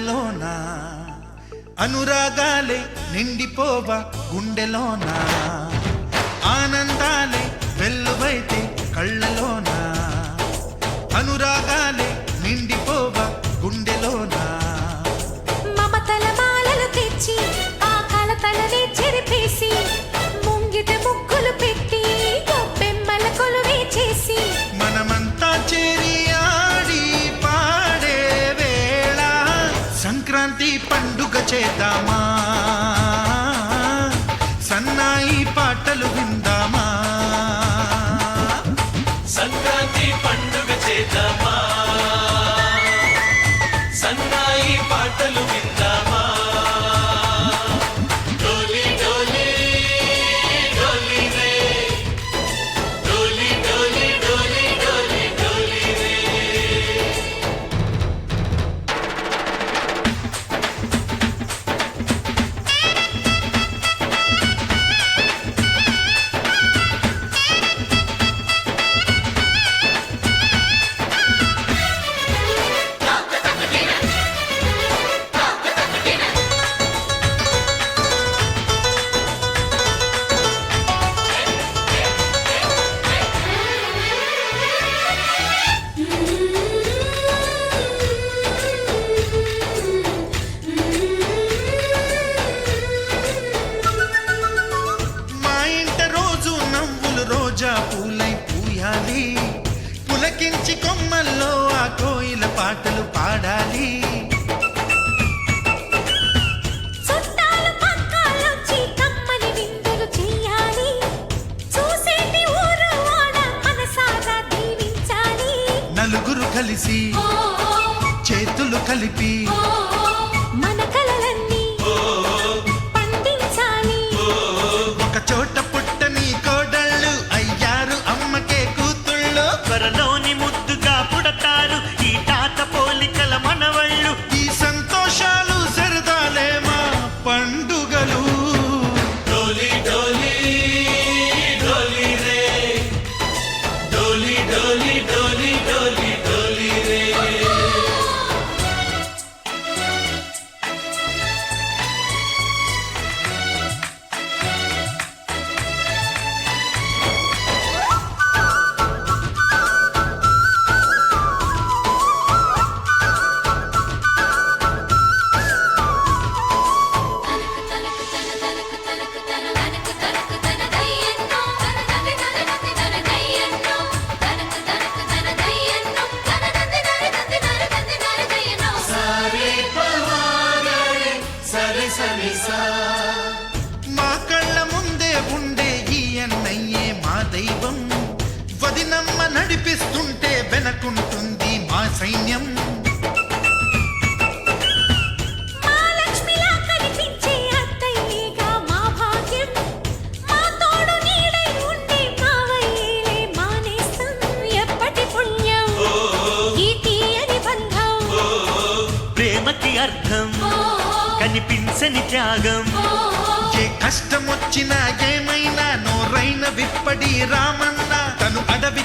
కళ్ళలోన అనురాగాలే నిండిపోవ గుండెలోన ఆనందాలే వెల్లువైతే కళ్ళలోన అనురాగాలే నిండిపోవ గుండెలోన మమతల మాలలు తెచ్చి ఆ కలతలనే చెరిపేసి ముంగిట ముగ్గులు పెట్టి గొప్పెమ్మల కొలువే చేసి మనమంతా చేరి ఆడి పాడే వేళ సంక్రాంతి పండుగ చేద్దామా సన్నాయి పాటలు విందామా సంక్రాంతి పండుగ చేద్దామా సన్నాయి పాటలు విందామా డోలి డోలి డోలి రే డోలి డోలి డోలి డోలి డోలి రే మా ఇంట రోజు నవ్వులు రోజా పూలై పూయాలి పులకించి కొమ్మల్లో ఆ కోయిల పాటలు పాడాలి చుట్టాలు పక్కాలొచ్చి కమ్మని విందులు చెయ్యాలి చూసేటి ఊరు వాడ మనసారా దీవించాలి నలుగురు కలిసి చేతులు కలిపి మన కలలన్నీ పండించాలి ఒక చోట పుట్టని కోడళ్ళు అయ్యారు అమ్మకే కూతుళ్ళు త్వరలోని ముద్దుగా పుడతారు ఈ తాత పోలికల మనవళ్ళు ఈ సంతోషాలు సరదాలే మా పండుగలు డోలి డోలి డోలి రే డోలి డోలి డోలి డోలి డోలి రే సరే సరే సా మా కళ్ళ ముందే ఉండే ఈ అన్నయ్యే మా దైవం వదినమ్మ నడిపిస్తుంటే వెనకుంటుంది మా సైన్యం మా లక్ష్మిలా కనిపించే అత్తయ్యేగా మా భాగ్యం మా తోడు నీడై ఉండే మావయ్యేలే మానేస్తం ఎప్పటి పుణ్యం ఈ తీయని బంధం ప్రేమకి అర్థం కనిపించని త్యాగం ఏ కష్టం వచ్చినా ఏమైనా నోరైన విప్పడి రామన్న తను అడవి